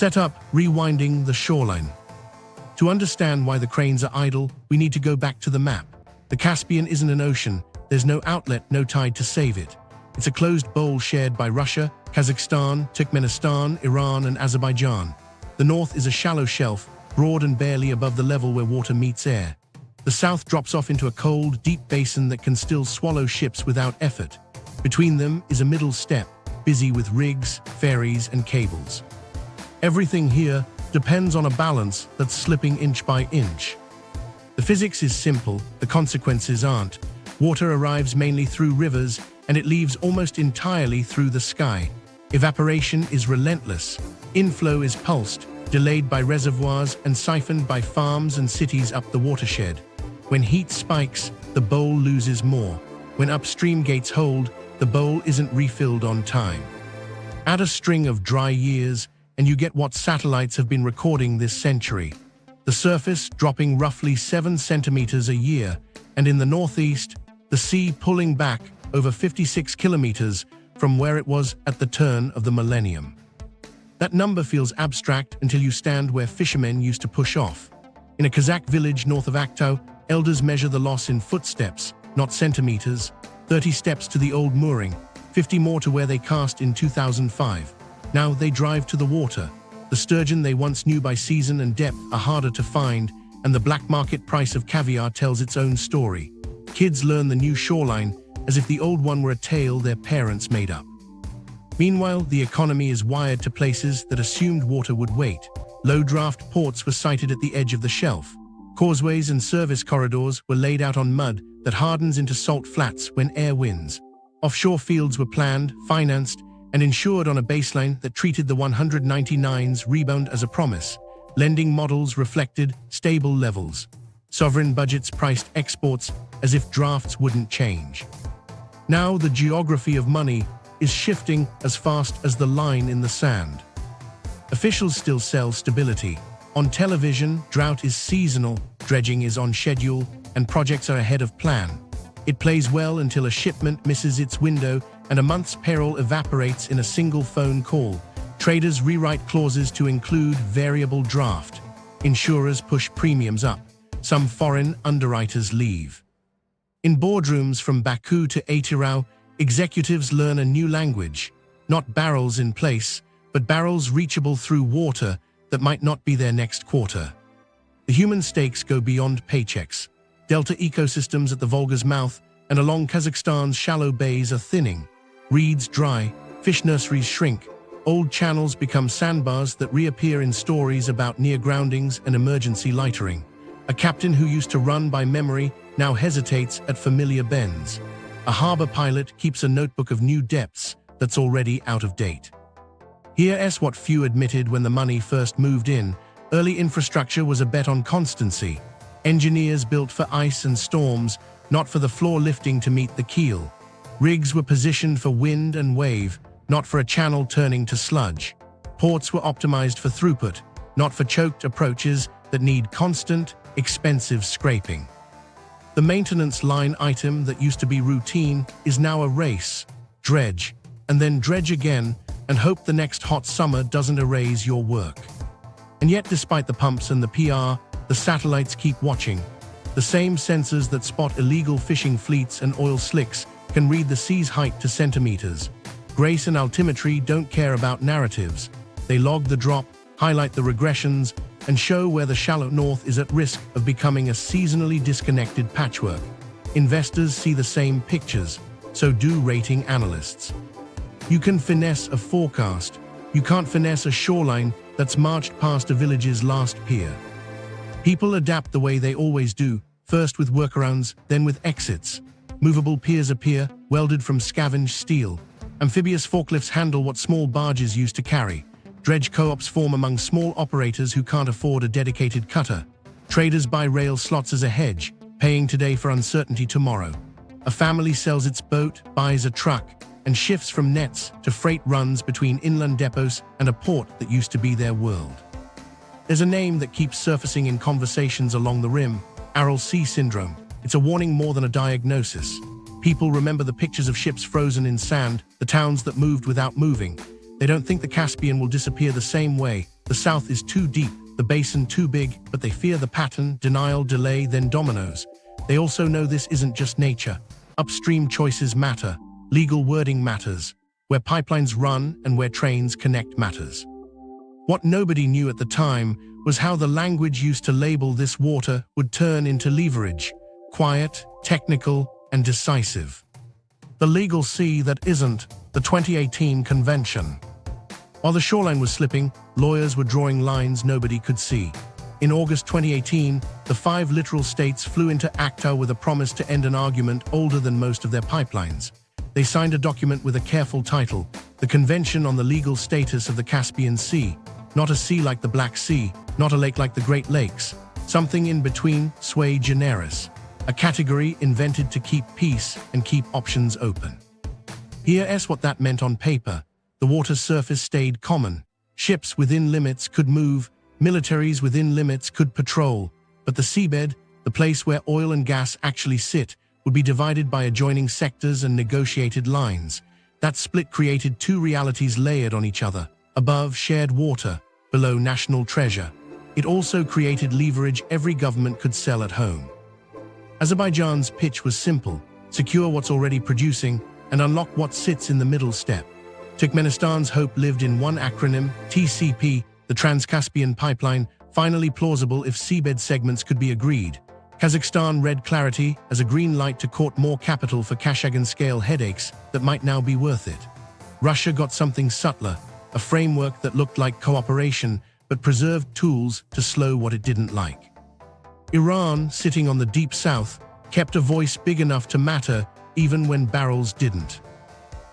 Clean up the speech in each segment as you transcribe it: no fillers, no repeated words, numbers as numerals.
Set up rewinding the shoreline. To understand why the cranes are idle, we need to go back to the map. The Caspian isn't an ocean. There's no outlet, no tide to save it. It's a closed bowl shared by Russia, Kazakhstan, Turkmenistan, Iran, and Azerbaijan. The north is a shallow shelf, broad and barely above the level where water meets air. The south drops off into a cold, deep basin that can still swallow ships without effort. Between them is a middle step, busy with rigs, ferries, and cables. Everything here depends on a balance that's slipping inch by inch. The physics is simple, the consequences aren't. Water arrives mainly through rivers, and it leaves almost entirely through the sky. Evaporation is relentless. Inflow is pulsed, delayed by reservoirs and siphoned by farms and cities up the watershed. When heat spikes, the bowl loses more. When upstream gates hold, the bowl isn't refilled on time. Add a string of dry years, and you get what satellites have been recording this century. The surface dropping roughly 7 centimeters a year, and in the northeast, the sea pulling back over 56 kilometers from where it was at the turn of the millennium. That number feels abstract until you stand where fishermen used to push off. In a Kazakh village north of Aktau, elders measure the loss in footsteps, not centimeters, 30 steps to the old mooring, 50 more to where they cast in 2005. Now they drive to the water. The sturgeon they once knew by season and depth are harder to find, and the black market price of caviar tells its own story. Kids learn the new shoreline as if the old one were a tale their parents made up. Meanwhile, the economy is wired to places that assumed water would wait. Low-draft ports were sited at the edge of the shelf. Causeways and service corridors were laid out on mud that hardens into salt flats when air wins. Offshore fields were planned, financed, and insured on a baseline that treated the 199's rebound as a promise. Lending models reflected stable levels. Sovereign budgets priced exports as if drafts wouldn't change. Now the geography of money is shifting as fast as the line in the sand. Officials still sell stability. On television, drought is seasonal, dredging is on schedule, and projects are ahead of plan. It plays well until a shipment misses its window and a month's payroll evaporates in a single phone call. Traders rewrite clauses to include variable draft. Insurers push premiums up. Some foreign underwriters leave. In boardrooms from Baku to Atirau, executives learn a new language. Not barrels in place, but barrels reachable through water that might not be there next quarter. The human stakes go beyond paychecks. Delta ecosystems at the Volga's mouth and along Kazakhstan's shallow bays are thinning. Reeds dry, fish nurseries shrink. Old channels become sandbars that reappear in stories about near groundings and emergency lightering. A captain who used to run by memory now hesitates at familiar bends. A harbor pilot keeps a notebook of new depths that's already out of date. Here's what few admitted when the money first moved in. Early infrastructure was a bet on constancy. Engineers built for ice and storms, not for the floor lifting to meet the keel. Rigs were positioned for wind and wave, not for a channel turning to sludge. Ports were optimized for throughput, not for choked approaches that need constant, expensive scraping. The maintenance line item that used to be routine is now a race. Dredge, and then dredge again, and hope the next hot summer doesn't erase your work. And yet, despite the pumps and the PR, the satellites keep watching. The same sensors that spot illegal fishing fleets and oil slicks can read the sea's height to centimeters. Grace and altimetry don't care about narratives. They log the drop, highlight the regressions, and show where the shallow north is at risk of becoming a seasonally disconnected patchwork. Investors see the same pictures, so do rating analysts. You can finesse a forecast. You can't finesse a shoreline that's marched past a village's last pier. People adapt the way they always do, first with workarounds, then with exits. Movable piers appear, welded from scavenged steel. Amphibious forklifts handle what small barges used to carry. Dredge co-ops form among small operators who can't afford a dedicated cutter. Traders buy rail slots as a hedge, paying today for uncertainty tomorrow. A family sells its boat, buys a truck, and shifts from nets to freight runs between inland depots and a port that used to be their world. There's a name that keeps surfacing in conversations along the rim: Aral Sea Syndrome. It's a warning more than a diagnosis. People remember the pictures of ships frozen in sand, the towns that moved without moving. They don't think the Caspian will disappear the same way, The south is too deep, the basin too big, but they fear the pattern, denial, delay, then dominoes. They also know this isn't just nature. Upstream choices matter, legal wording matters, where pipelines run and where trains connect matters. What nobody knew at the time was how the language used to label this water would turn into leverage, quiet, technical, and decisive. The legal sea that isn't, the 2018 Convention. While the shoreline was slipping, lawyers were drawing lines nobody could see. In August 2018, the 5 littoral states flew into ACTA with a promise to end an argument older than most of their pipelines. They signed a document with a careful title, the Convention on the Legal Status of the Caspian Sea. Not a sea like the Black Sea, not a lake like the Great Lakes. Something in between, sui generis. A category invented to keep peace and keep options open. Here's what that meant on paper. The water surface stayed common. Ships within limits could move, militaries within limits could patrol, but the seabed, the place where oil and gas actually sit, would be divided by adjoining sectors and negotiated lines. That split created 2 realities layered on each other. Above, shared water, below, national treasure. It also created leverage every government could sell at home. Azerbaijan's pitch was simple: secure what's already producing and unlock what sits in the middle step. Turkmenistan's hope lived in one acronym, TCP, the Trans-Caspian Pipeline, finally plausible if seabed segments could be agreed. Kazakhstan read clarity as a green light to court more capital for Kashagan-scale headaches that might now be worth it. Russia got something subtler, a framework that looked like cooperation but preserved tools to slow what it didn't like. Iran, sitting on the deep south, kept a voice big enough to matter even when barrels didn't.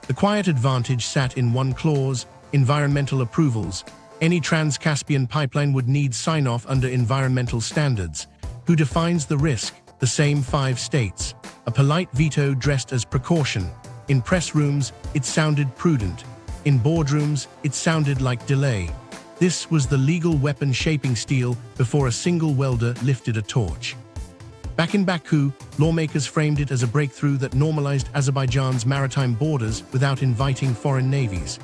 The quiet advantage sat in one clause: environmental approvals. Any Trans-Caspian pipeline would need sign-off under environmental standards. Who defines the risk? The same 5 states. A polite veto dressed as precaution. In press rooms, it sounded prudent. In boardrooms, it sounded like delay. This was the legal weapon shaping steel before a single welder lifted a torch. Back in Baku, lawmakers framed it as a breakthrough that normalized Azerbaijan's maritime borders without inviting foreign navies.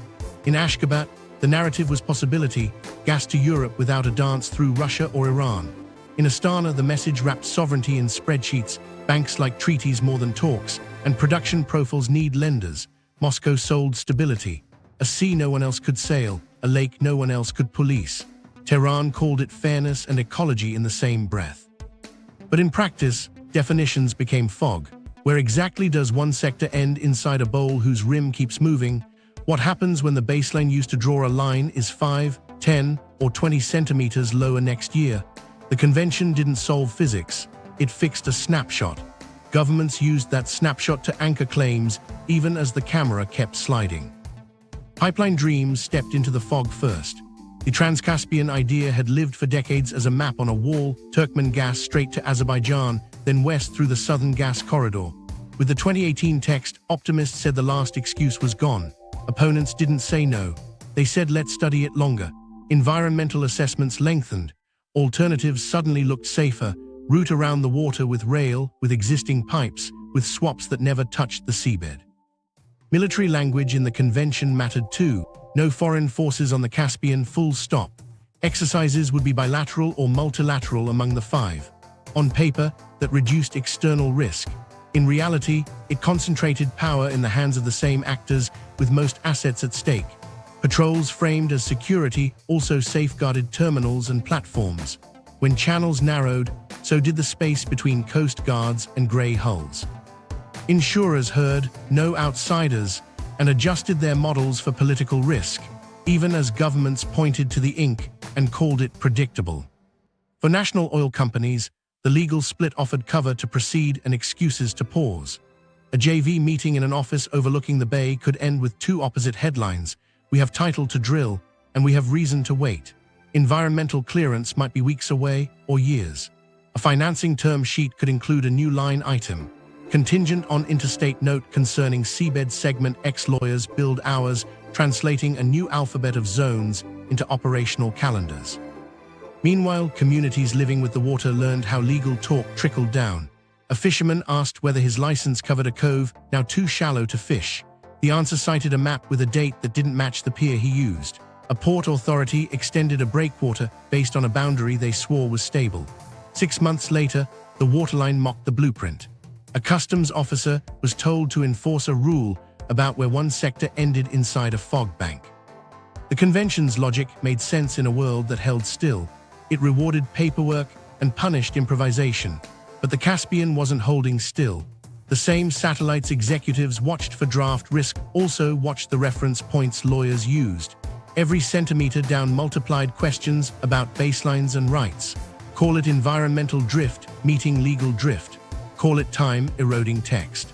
In Ashgabat, the narrative was possibility, gas to Europe without a dance through Russia or Iran. In Astana, the message wrapped sovereignty in spreadsheets, banks like treaties more than talks, and production profiles need lenders. Moscow sold stability. A sea no one else could sail, a lake no one else could police. Tehran called it fairness and ecology in the same breath. But in practice, definitions became fog. Where exactly does one sector end inside a bowl whose rim keeps moving? What happens when the baseline used to draw a line is 5, 10, or 20 centimeters lower next year? The convention didn't solve physics. It fixed a snapshot. Governments used that snapshot to anchor claims, even as the camera kept sliding. Pipeline dreams stepped into the fog first. The Trans-Caspian idea had lived for decades as a map on a wall: Turkmen gas straight to Azerbaijan, then west through the southern gas corridor. With the 2018 text, optimists said the last excuse was gone. Opponents didn't say no. They said let's study it longer. Environmental assessments lengthened. Alternatives suddenly looked safer: route around the water with rail, with existing pipes, with swaps that never touched the seabed. Military language in the convention mattered too. No foreign forces on the Caspian, full stop. Exercises would be bilateral or multilateral among the 5. On paper, that reduced external risk. In reality, it concentrated power in the hands of the same actors, with most assets at stake. Patrols framed as security also safeguarded terminals and platforms. When channels narrowed, so did the space between coast guards and grey hulls. Insurers heard "no outsiders" and adjusted their models for political risk, even as governments pointed to the ink and called it predictable. For national oil companies, the legal split offered cover to proceed and excuses to pause. A JV meeting in an office overlooking the bay could end with 2 opposite headlines: "We have title to drill," and "We have reason to wait." Environmental clearance might be weeks away or years. A financing term sheet could include a new line item: contingent on interstate note concerning seabed segment. Lawyers billed hours, translating a new alphabet of zones into operational calendars. Meanwhile, communities living with the water learned how legal talk trickled down. A fisherman asked whether his license covered a cove now too shallow to fish. The answer cited a map with a date that didn't match the pier he used. A port authority extended a breakwater based on a boundary they swore was stable. 6 months later, the waterline mocked the blueprint. A customs officer was told to enforce a rule about where one sector ended inside a fog bank. The convention's logic made sense in a world that held still. It rewarded paperwork and punished improvisation. But the Caspian wasn't holding still. The same satellite's executives watched for draft risk also watched the reference points lawyers used. Every centimeter down multiplied questions about baselines and rights. Call it environmental drift meeting legal drift. Call it time eroding text.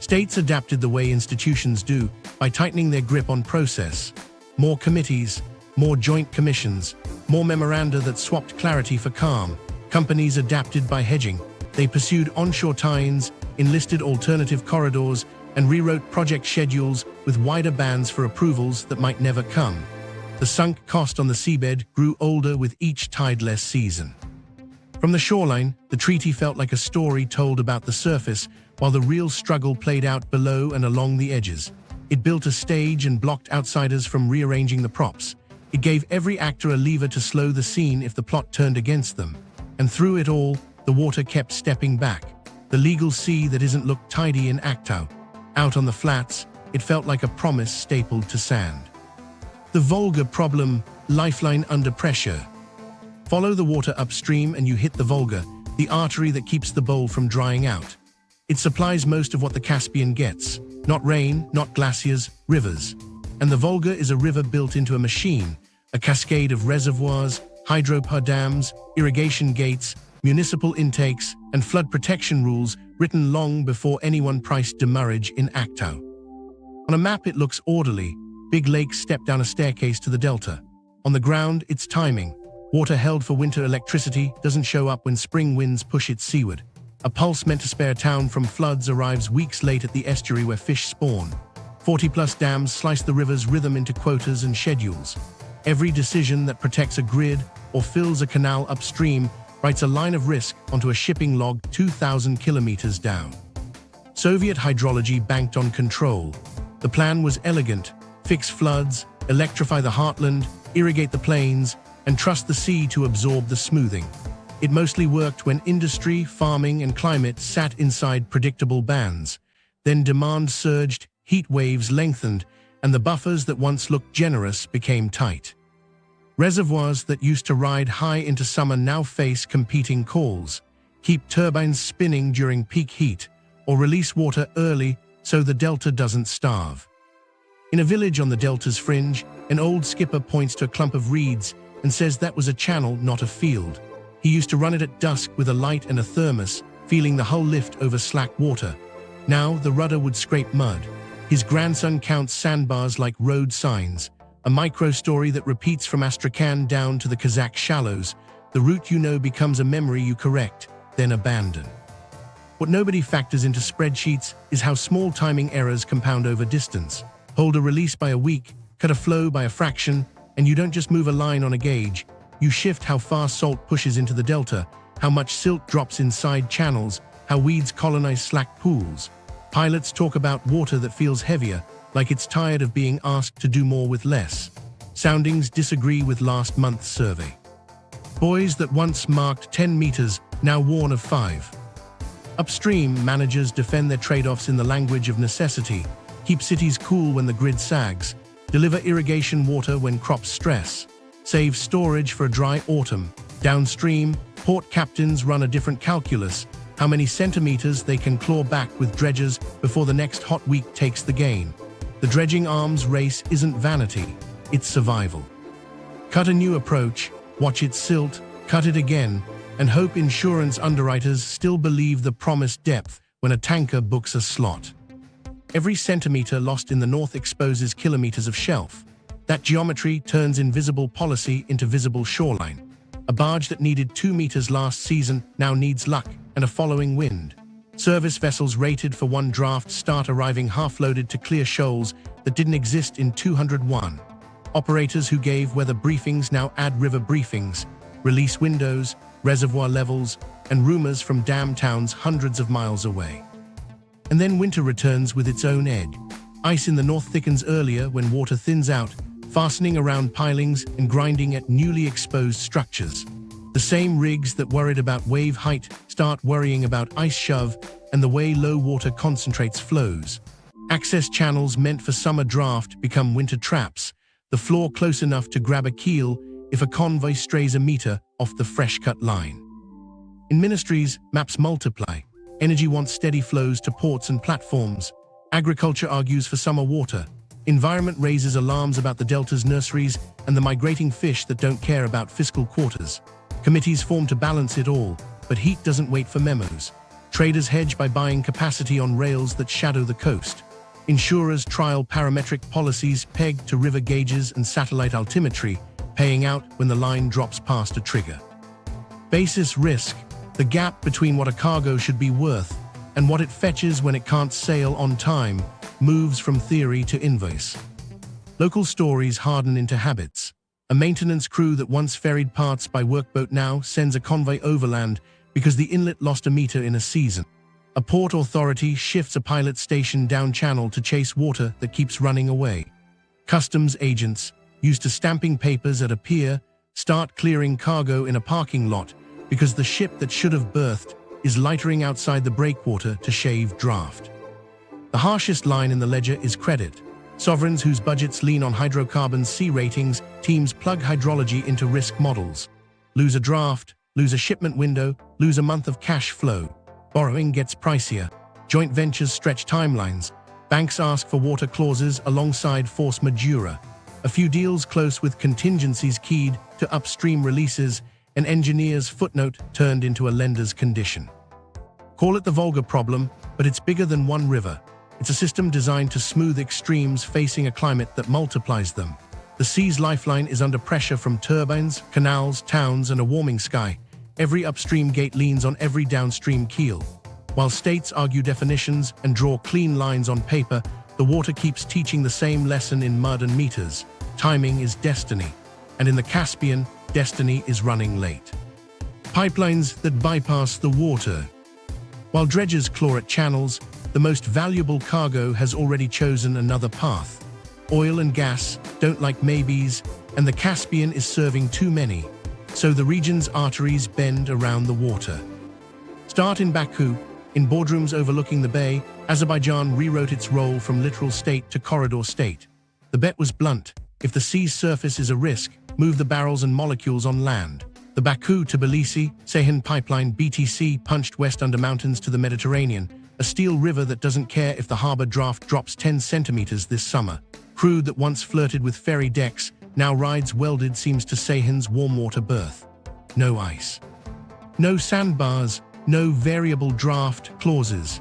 States adapted the way institutions do by tightening their grip on process. More committees, more joint commissions, more memoranda that swapped clarity for calm. Companies adapted by hedging. They pursued onshore tie-ins, enlisted alternative corridors, and rewrote project schedules with wider bands for approvals that might never come. The sunk cost on the seabed grew older with each tideless season. From the shoreline, the treaty felt like a story told about the surface, while the real struggle played out below and along the edges. It built a stage and blocked outsiders from rearranging the props. It gave every actor a lever to slow the scene if the plot turned against them. And through it all, the water kept stepping back. The legal sea that isn't looked tidy in Actau. Out on the flats, it felt like a promise stapled to sand. The Volga problem, lifeline under pressure. Follow the water upstream and you hit the Volga, the artery that keeps the bowl from drying out. It supplies most of what the Caspian gets. Not rain, not glaciers, rivers. And the Volga is a river built into a machine, a cascade of reservoirs, hydropower dams, irrigation gates, municipal intakes, and flood protection rules written long before anyone priced demurrage in Actau. On a map it looks orderly. Big lakes step down a staircase to the delta. On the ground, it's timing. Water held for winter electricity doesn't show up when spring winds push it seaward. A pulse meant to spare town from floods arrives weeks late at the estuary where fish spawn. 40-plus dams slice the river's rhythm into quotas and schedules. Every decision that protects a grid or fills a canal upstream writes a line of risk onto a shipping log 2,000 kilometers down. Soviet hydrology banked on control. The plan was elegant: fix floods, electrify the heartland, irrigate the plains, and trust the sea to absorb the smoothing. It mostly worked when industry, farming, and climate sat inside predictable bands. Then demand surged, heat waves lengthened, and the buffers that once looked generous became tight. Reservoirs that used to ride high into summer now face competing calls: keep turbines spinning during peak heat, or release water early so the delta doesn't starve. In a village on the delta's fringe, an old skipper points to a clump of reeds and says that was a channel, not a field. He used to run it at dusk with a light and a thermos, feeling the hull lift over slack water. Now the rudder would scrape mud. His grandson counts sandbars like road signs, a micro-story that repeats from Astrakhan down to the Kazakh shallows. The route you know becomes a memory you correct, then abandon. What nobody factors into spreadsheets is how small timing errors compound over distance. Hold a release by a week, cut a flow by a fraction, and you don't just move a line on a gauge. You shift how far salt pushes into the delta, how much silt drops inside channels, how weeds colonize slack pools. Pilots talk about water that feels heavier, like it's tired of being asked to do more with less. Soundings disagree with last month's survey. Buoys that once marked 10 meters now warn of 5. Upstream, managers defend their trade-offs in the language of necessity: keep cities cool when the grid sags, deliver irrigation water when crops stress, save storage for a dry autumn. Downstream, port captains run a different calculus: how many centimeters they can claw back with dredgers before the next hot week takes the gain. The dredging arms race isn't vanity, it's survival. Cut a new approach, watch it silt, cut it again, and hope insurance underwriters still believe the promised depth when a tanker books a slot. Every centimeter lost in the north exposes kilometers of shelf. That geometry turns invisible policy into visible shoreline. A barge that needed 2 meters last season now needs luck and a following wind. Service vessels rated for one draft start arriving half-loaded to clear shoals that didn't exist in 201. Operators who gave weather briefings now add river briefings, release windows, reservoir levels, and rumors from dam towns hundreds of miles away. And then winter returns with its own edge. Ice in the north thickens earlier when water thins out, fastening around pilings and grinding at newly exposed structures. The same rigs that worried about wave height start worrying about ice shove and the way low water concentrates flows. Access channels meant for summer draft become winter traps, the floor close enough to grab a keel if a convoy strays a meter off the fresh-cut line. In ministries, maps multiply. Energy wants steady flows to ports and platforms. Agriculture argues for summer water. Environment raises alarms about the delta's nurseries and the migrating fish that don't care about fiscal quarters. Committees form to balance it all, but heat doesn't wait for memos. Traders hedge by buying capacity on rails that shadow the coast. Insurers trial parametric policies pegged to river gauges and satellite altimetry, paying out when the line drops past a trigger. Basis risk, the gap between what a cargo should be worth and what it fetches when it can't sail on time, moves from theory to invoice. Local stories harden into habits. A maintenance crew that once ferried parts by workboat now sends a convoy overland because the inlet lost a meter in a season. A port authority shifts a pilot station down channel to chase water that keeps running away. Customs agents, used to stamping papers at a pier, start clearing cargo in a parking lot because the ship that should have berthed is lightering outside the breakwater to shave draft. The harshest line in the ledger is credit. Sovereigns whose budgets lean on hydrocarbon C ratings teams plug hydrology into risk models. Lose a draft, lose a shipment window, lose a month of cash flow. Borrowing gets pricier. Joint ventures stretch timelines. Banks ask for water clauses alongside force majeure. A few deals close with contingencies keyed to upstream releases, an engineer's footnote turned into a lender's condition. Call it the Volga problem, but it's bigger than one river. It's a system designed to smooth extremes facing a climate that multiplies them. The sea's lifeline is under pressure from turbines, canals, towns, and a warming sky. Every upstream gate leans on every downstream keel. While states argue definitions and draw clean lines on paper, the water keeps teaching the same lesson in mud and meters. Timing is destiny. And in the Caspian, destiny is running late. Pipelines that bypass the water. While dredgers claw at channels, the most valuable cargo has already chosen another path. Oil and gas don't like maybes, and the Caspian is serving too many. So the region's arteries bend around the water. Start in Baku. In boardrooms overlooking the bay, Azerbaijan rewrote its role from literal state to corridor state. The bet was blunt. If the sea's surface is a risk, move the barrels and molecules on land. The Baku to Tbilisi, Ceyhan pipeline BTC punched west under mountains to the Mediterranean, a steel river that doesn't care if the harbor draft drops 10 centimeters this summer. Crude that once flirted with ferry decks now rides welded seams to Ceyhan's warm water berth. No ice. No sandbars, no variable draft clauses.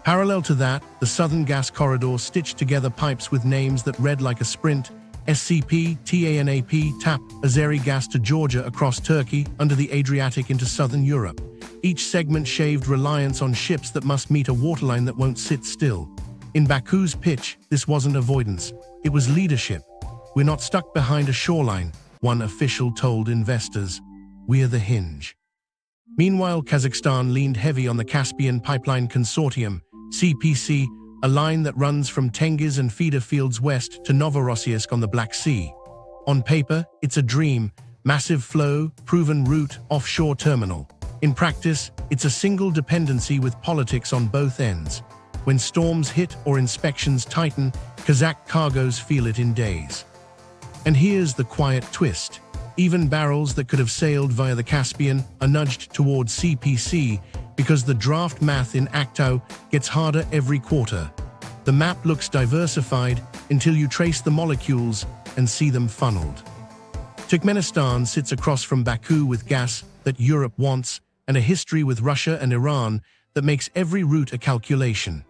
Parallel to that, the Southern Gas Corridor stitched together pipes with names that read like a sprint: SCP, TANAP, TAP, Azeri gas to Georgia across Turkey, under the Adriatic into southern Europe. Each segment shaved reliance on ships that must meet a waterline that won't sit still. In Baku's pitch, this wasn't avoidance, it was leadership. We're not stuck behind a shoreline, one official told investors. We're the hinge. Meanwhile, Kazakhstan leaned heavy on the Caspian Pipeline Consortium, CPC, a line that runs from Tengiz and feeder fields west to Novorossiysk on the Black Sea. On paper, it's a dream: massive flow, proven route, offshore terminal. In practice, it's a single dependency with politics on both ends. When storms hit or inspections tighten, Kazakh cargoes feel it in days. And here's the quiet twist. Even barrels that could have sailed via the Caspian are nudged towards CPC because the draft math in Aktau gets harder every quarter. The map looks diversified until you trace the molecules and see them funneled. Turkmenistan sits across from Baku with gas that Europe wants and a history with Russia and Iran that makes every route a calculation.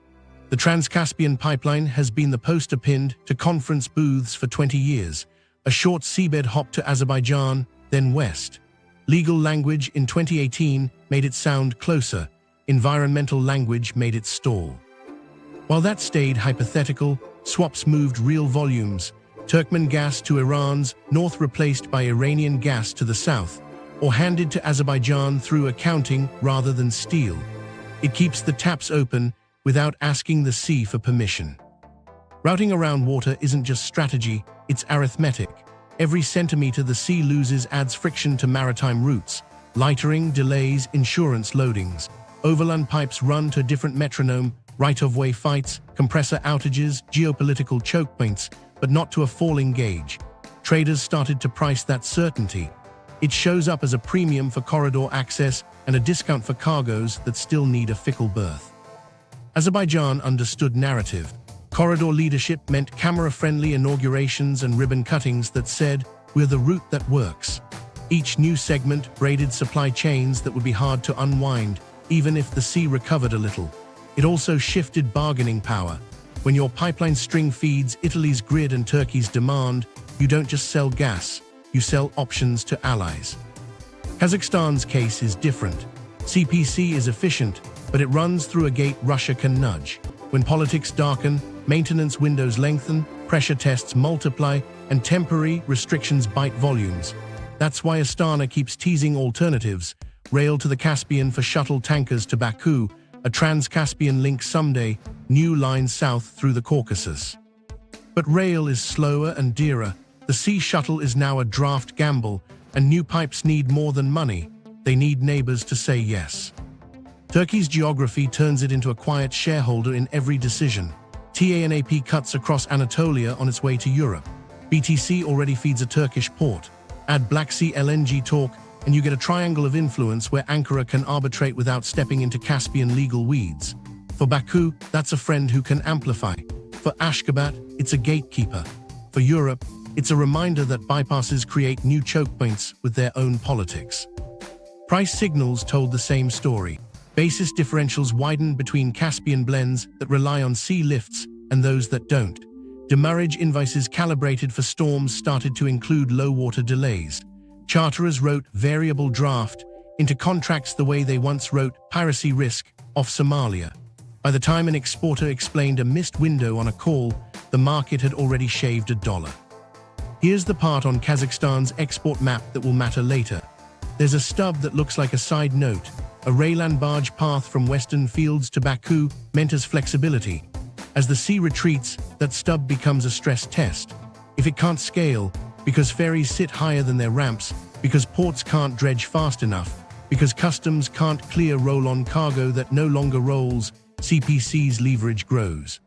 The Trans-Caspian pipeline has been the poster pinned to conference booths for 20 years, a short seabed hop to Azerbaijan, then west. Legal language in 2018 made it sound closer. Environmental language made it stall. While that stayed hypothetical, swaps moved real volumes. Turkmen gas to Iran's north replaced by Iranian gas to the south, or handed to Azerbaijan through accounting rather than steel. It keeps the taps open without asking the sea for permission. Routing around water isn't just strategy, it's arithmetic. Every centimeter the sea loses adds friction to maritime routes. Lightering, delays, insurance loadings. Overland pipes run to a different metronome, right-of-way fights, compressor outages, geopolitical choke points, but not to a falling gauge. Traders started to price that certainty. It shows up as a premium for corridor access and a discount for cargoes that still need a fickle berth. Azerbaijan understood narrative. Corridor leadership meant camera-friendly inaugurations and ribbon cuttings that said, "We're the route that works." Each new segment braided supply chains that would be hard to unwind, even if the sea recovered a little. It also shifted bargaining power. When your pipeline string feeds Italy's grid and Turkey's demand, you don't just sell gas, you sell options to allies. Kazakhstan's case is different. CPC is efficient, but it runs through a gate Russia can nudge. When politics darken, maintenance windows lengthen, pressure tests multiply, and temporary restrictions bite volumes. That's why Astana keeps teasing alternatives: rail to the Caspian for shuttle tankers to Baku, a trans-Caspian link someday, new lines south through the Caucasus. But rail is slower and dearer. The sea shuttle is now a draft gamble, and new pipes need more than money. They need neighbors to say yes. Turkey's geography turns it into a quiet shareholder in every decision. TANAP cuts across Anatolia on its way to Europe. BTC already feeds a Turkish port. Add Black Sea LNG talk, and you get a triangle of influence where Ankara can arbitrate without stepping into Caspian legal weeds. For Baku, that's a friend who can amplify. For Ashgabat, it's a gatekeeper. For Europe, it's a reminder that bypasses create new choke points with their own politics. Price signals told the same story. Basis differentials widened between Caspian blends that rely on sea lifts and those that don't. Demurrage invoices calibrated for storms started to include low-water delays. Charterers wrote variable draft into contracts the way they once wrote piracy risk off Somalia. By the time an exporter explained a missed window on a call, the market had already shaved $1. Here's the part on Kazakhstan's export map that will matter later. There's a stub that looks like a side note. A Raylan barge path from western fields to Baku meant as flexibility. As the sea retreats, that stub becomes a stress test. If it can't scale, because ferries sit higher than their ramps, because ports can't dredge fast enough, because customs can't clear roll-on cargo that no longer rolls, CPC's leverage grows.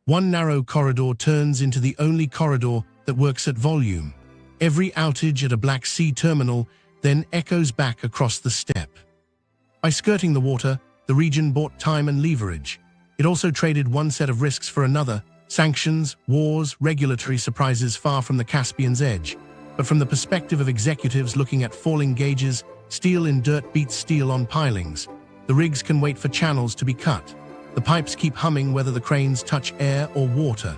One narrow corridor turns into the only corridor that works at volume. Every outage at a Black Sea terminal then echoes back across the steppe. By skirting the water, the region bought time and leverage. It also traded one set of risks for another: sanctions, wars, regulatory surprises far from the Caspian's edge. But from the perspective of executives looking at falling gauges, steel in dirt beats steel on pilings. The rigs can wait for channels to be cut. The pipes keep humming whether the cranes touch air or water.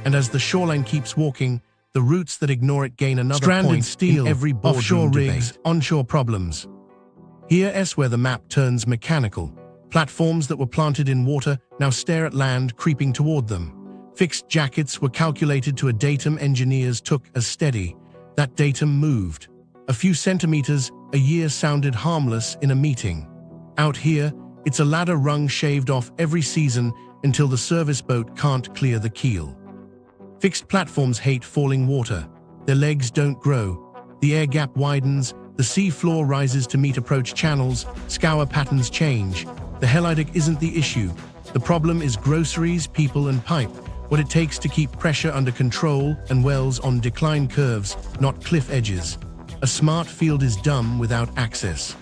And as the shoreline keeps walking, the routes that ignore it gain another Stranded point steel, in every boardroom offshore rigs, debate. Onshore problems. Here's where the map turns mechanical. Platforms that were planted in water now stare at land creeping toward them. Fixed jackets were calculated to a datum engineers took as steady. That datum moved. A few centimeters a year sounded harmless in a meeting. Out here, it's a ladder rung shaved off every season until the service boat can't clear the keel. Fixed platforms hate falling water. Their legs don't grow. The air gap widens, the sea floor rises to meet approach channels, scour patterns change. The Helidic isn't the issue. The problem is groceries, people, and pipe. What it takes to keep pressure under control and wells on decline curves, not cliff edges. A smart field is dumb without access.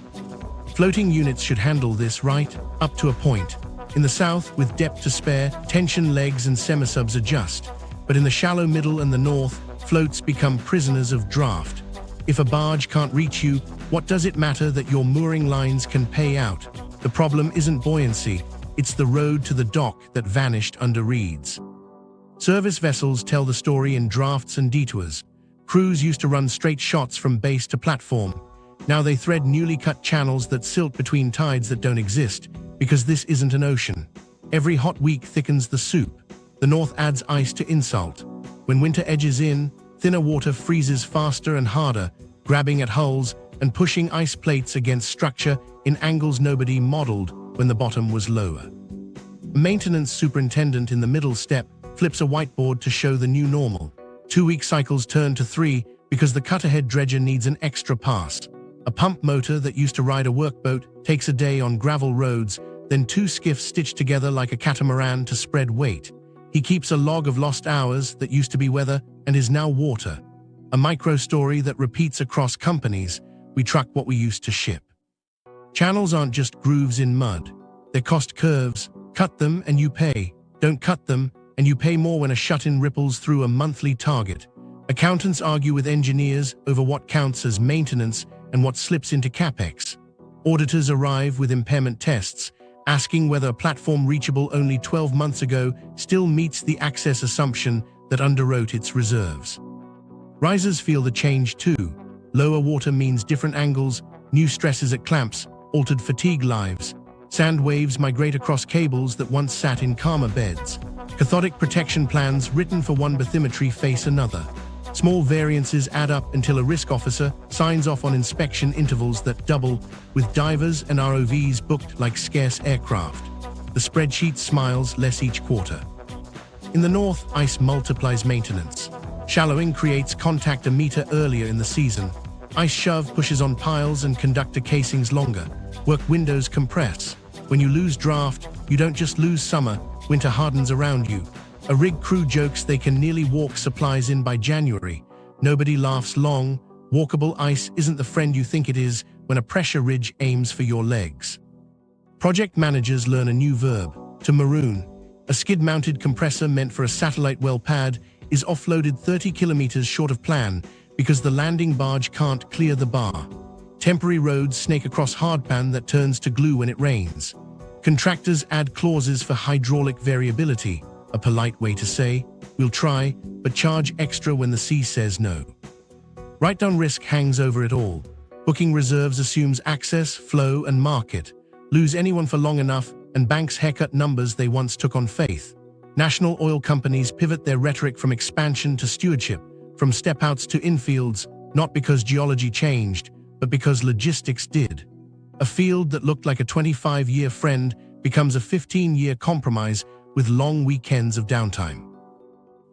Floating units should handle this, right? Up to a point. In the south, with depth to spare, tension legs and semisubs adjust. But in the shallow middle and the north, floats become prisoners of draft. If a barge can't reach you, what does it matter that your mooring lines can pay out? The problem isn't buoyancy, it's the road to the dock that vanished under reeds. Service vessels tell the story in drafts and detours. Crews used to run straight shots from base to platform. Now they thread newly cut channels that silt between tides that don't exist, because this isn't an ocean. Every hot week thickens the soup. The north adds ice to insult. When winter edges in, thinner water freezes faster and harder, grabbing at hulls and pushing ice plates against structure in angles nobody modeled when the bottom was lower. A maintenance superintendent in the middle step flips a whiteboard to show the new normal. 2-week cycles turn to 3 because the cut-ahead dredger needs an extra pass. A pump motor that used to ride a workboat takes a day on gravel roads, then 2 skiffs stitched together like a catamaran to spread weight. He keeps a log of lost hours that used to be weather and is now water. A micro-story that repeats across companies. We truck what we used to ship. Channels aren't just grooves in mud. They're cost curves. Cut them and you pay. Don't cut them and you pay more when a shut-in ripples through a monthly target. Accountants argue with engineers over what counts as maintenance and what slips into capex. Auditors arrive with impairment tests, asking whether a platform reachable only 12 months ago still meets the access assumption that underwrote its reserves. Risers feel the change too. Lower water means different angles, new stresses at clamps, altered fatigue lives. Sand waves migrate across cables that once sat in calmer beds. Cathodic protection plans written for one bathymetry face another. Small variances add up until a risk officer signs off on inspection intervals that double, with divers and ROVs booked like scarce aircraft. The spreadsheet smiles less each quarter. In the north, ice multiplies maintenance. Shallowing creates contact a meter earlier in the season. Ice shove pushes on piles and conductor casings longer. Work windows compress. When you lose draft, you don't just lose summer, winter hardens around you. A rig crew jokes they can nearly walk supplies in by January. Nobody laughs long. Walkable ice isn't the friend you think it is when a pressure ridge aims for your legs. Project managers learn a new verb, to maroon. A skid-mounted compressor meant for a satellite well pad is offloaded 30 kilometers short of plan because the landing barge can't clear the bar. Temporary roads snake across hardpan that turns to glue when it rains. Contractors add clauses for hydraulic variability, a polite way to say, we'll try, but charge extra when the sea says no. Write-down risk hangs over it all. Booking reserves assumes access, flow, and market. Lose anyone for long enough, and banks haircut numbers they once took on faith. National oil companies pivot their rhetoric from expansion to stewardship, from step-outs to infields, not because geology changed, but because logistics did. A field that looked like a 25-year friend becomes a 15-year compromise with long weekends of downtime.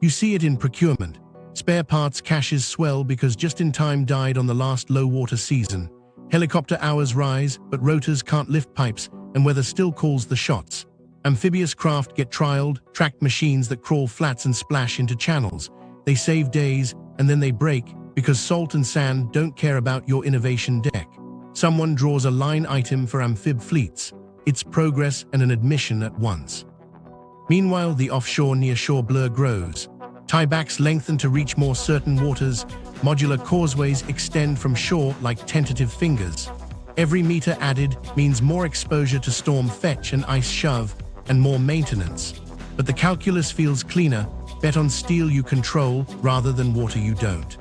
You see it in procurement. Spare parts caches swell because just-in-time died on the last low-water season. Helicopter hours rise, but rotors can't lift pipes, and weather still calls the shots. Amphibious craft get trialed, tracked machines that crawl flats and splash into channels. They save days, and then they break because salt and sand don't care about your innovation deck. Someone draws a line item for amphib fleets. It's progress and an admission at once. Meanwhile, the offshore-nearshore blur grows. Tiebacks lengthen to reach more certain waters. Modular causeways extend from shore like tentative fingers. Every meter added means more exposure to storm fetch and ice shove, and more maintenance. But the calculus feels cleaner. Bet on steel you control rather than water you don't.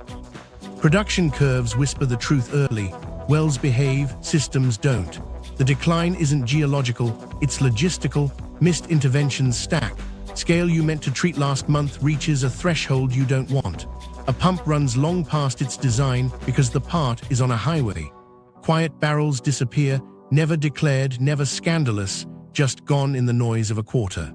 Production curves whisper the truth early. Wells behave, systems don't. The decline isn't geological, it's logistical. Missed interventions stack. Scale you meant to treat last month reaches a threshold you don't want. A pump runs long past its design because the part is on a highway. Quiet barrels disappear, never declared, never scandalous, just gone in the noise of a quarter.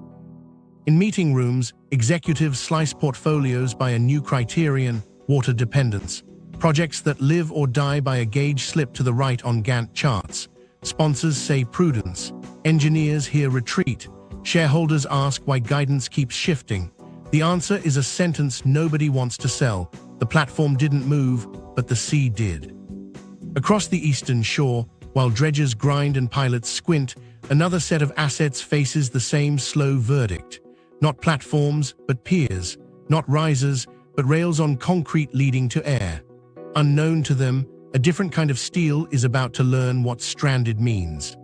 In meeting rooms, executives slice portfolios by a new criterion, water dependence. Projects that live or die by a gauge slip to the right on Gantt charts. Sponsors say prudence. Engineers hear retreat. Shareholders ask why guidance keeps shifting. The answer is a sentence nobody wants to sell. The platform didn't move, but the sea did. Across the eastern shore, while dredgers grind and pilots squint, another set of assets faces the same slow verdict. Not platforms, but piers. Not risers, but rails on concrete leading to air. Unknown to them, a different kind of steel is about to learn what stranded means.